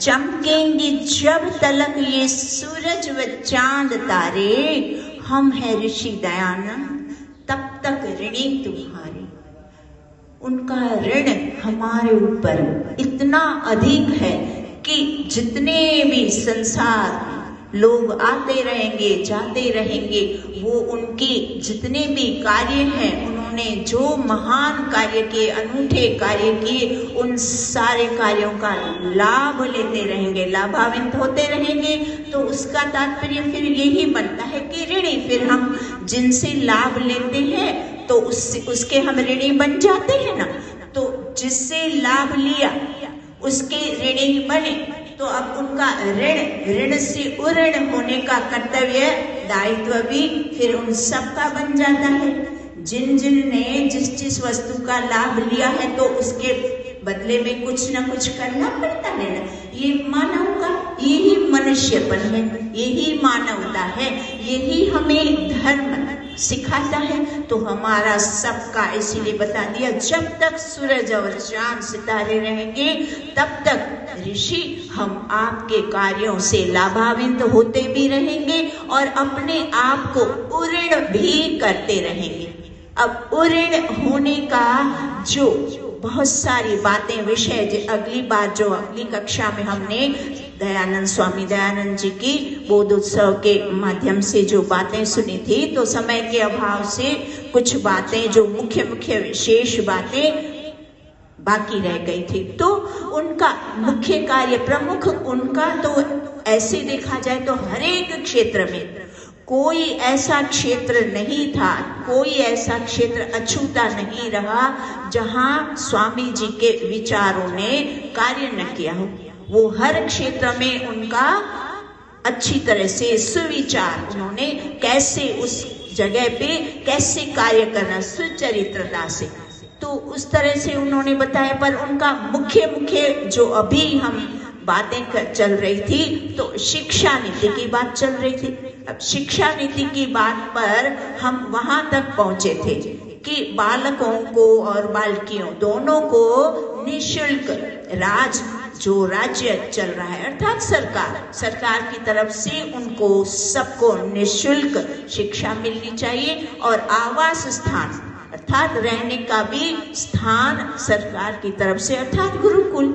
चमकेंगे जब तलक ये सूरज व चांद तारे, हम है ऋषि दयानंद तब तक ऋणी तुम्हारे। उनका ऋण हमारे ऊपर इतना अधिक है कि जितने भी संसार लोग आते रहेंगे जाते रहेंगे, वो उनके जितने भी कार्य हैं, उन्होंने जो महान कार्य किए, अनूठे कार्य किए, उन सारे कार्यों का लाभ लेते रहेंगे, लाभान्वित होते रहेंगे। तो उसका तात्पर्य फिर यही बनता है कि ऋणी, फिर हम जिनसे लाभ लेते हैं तो उसके हम ऋणी बन जाते हैं ना। तो जिससे लाभ लिया उसके ऋणी बने, तो अब उनका ऋण से उऋण होने का कर्तव्य दायित्व भी फिर उन सबका बन जाता है। जिन ने जिस वस्तु का लाभ लिया है तो उसके बदले में कुछ ना कुछ करना पड़ता है ना। ये मानव का यही मनुष्यपन है, यही मानवता है, यही हमें धर्म सिखाता है। तो हमारा सबका इसीलिए बता दिया, जब तक सूरज और चांद सितारे रहेंगे तब तक ऋषि हम आपके कार्यों से लाभान्वित होते भी रहेंगे और अपने आप को उऋण भी करते रहेंगे। अब उऋण होने का जो बहुत सारी बातें विषय, अगली बार जो अगली कक्षा में हमने दयानंद स्वामी दयानंद जी की बोधोत्सव के माध्यम से जो बातें सुनी थी, तो समय के अभाव से कुछ बातें जो मुख्य विशेष बातें बाकी रह गई थी। तो उनका मुख्य कार्य प्रमुख, उनका तो ऐसे देखा जाए तो हर एक क्षेत्र में कोई ऐसा क्षेत्र नहीं था, कोई ऐसा क्षेत्र अछूता नहीं रहा जहां स्वामी जी के विचारों ने कार्य न किया हो। वो हर क्षेत्र में उनका अच्छी तरह से सुविचार, उन्होंने कैसे उस जगह पे कैसे कार्य करना सुचरित्रता से, तो उस तरह से उन्होंने बताया। पर उनका मुख्य जो अभी हम बातें चल रही थी, तो शिक्षा नीति की बात चल रही थी। अब शिक्षा नीति की बात पर हम वहां तक पहुंचे थे कि बालकों को और बालकियों दोनों को निःशुल्क जो राज्य चल रहा है, अर्थात सरकार की तरफ से उनको सबको निःशुल्क शिक्षा मिलनी चाहिए और आवास स्थान अर्थात रहने का भी स्थान सरकार की तरफ से, अर्थात गुरुकुल,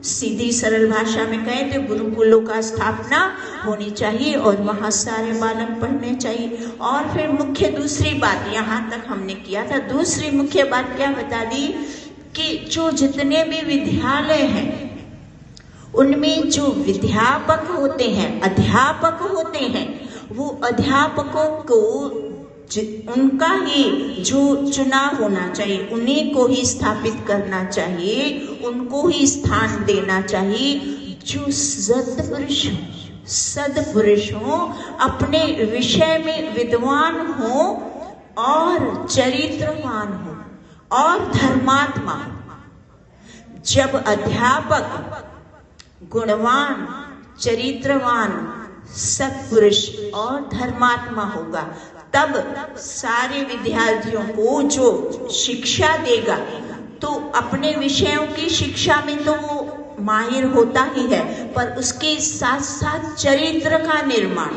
सीधी सरल भाषा में कहें तो गुरुकुलों का स्थापना होनी चाहिए और वहाँ सारे बालक पढ़ने चाहिए। और फिर मुख्य दूसरी बात यहाँ तक हमने किया था, दूसरी मुख्य बात क्या बता दी कि जो जितने भी विद्यालय हैं उनमें जो विद्यापक होते हैं, अध्यापक होते हैं, वो अध्यापकों को उनका ही जो चुनाव होना चाहिए, उन्हीं को ही स्थापित करना चाहिए, उनको ही स्थान देना चाहिए जो सदपुरुष हो, अपने विषय में विद्वान हो और चरित्रवान हो और धर्मात्मा हो। जब अध्यापक गुणवान, चरित्रवान, सत्पुरुष और धर्मात्मा होगा, तब सारे विद्यार्थियों को जो शिक्षा देगा तो अपने विषयों की शिक्षा में तो वो माहिर होता ही है, पर उसके साथ साथ चरित्र का निर्माण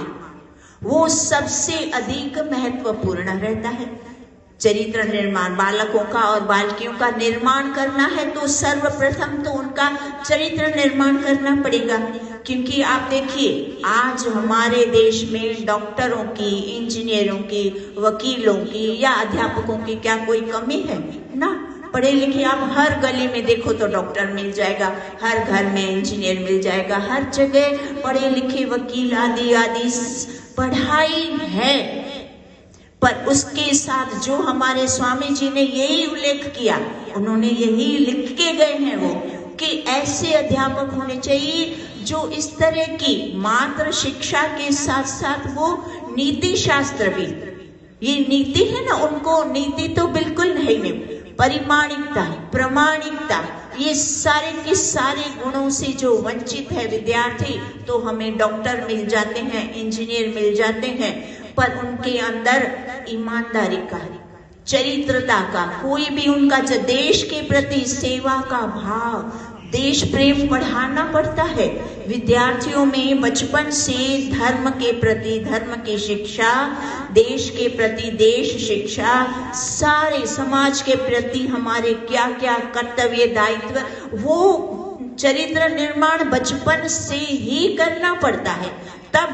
वो सबसे अधिक महत्वपूर्ण रहता है। चरित्र निर्माण, बालकों का और बालकियों का निर्माण करना है तो सर्वप्रथम तो उनका चरित्र निर्माण करना पड़ेगा। क्योंकि आप देखिए आज हमारे देश में डॉक्टरों की, इंजीनियरों की, वकीलों की या अध्यापकों की क्या कोई कमी है? ना, पढ़े लिखे आप हर गली में देखो तो डॉक्टर मिल जाएगा, हर घर में इंजीनियर मिल जाएगा, हर जगह पढ़े लिखे वकील आदि पढ़ाई है। पर उसके साथ जो हमारे स्वामी जी ने यही उल्लेख किया, उन्होंने यही लिख के गए हैं वो कि ऐसे अध्यापक होने चाहिए जो इस तरह की मात्र शिक्षा के साथ साथ वो नीति शास्त्र भी, ये नीति है ना, उनको नीति तो बिल्कुल नहीं, परिमाणिकता, प्रामाणिकता, ये सारे के सारे गुणों से जो वंचित है विद्यार्थी, तो हमें डॉक्टर मिल जाते हैं, इंजीनियर मिल जाते हैं, पर उनके अंदर ईमानदारी का, चरित्रता का, कोई भी उनका देश के प्रति सेवा का भाव, देश प्रेम बढ़ाना पड़ता है। विद्यार्थियों में बचपन से धर्म के प्रति धर्म की शिक्षा, देश के प्रति देश शिक्षा, सारे समाज के प्रति हमारे क्या क्या कर्तव्य दायित्व, वो चरित्र निर्माण बचपन से ही करना पड़ता है। तब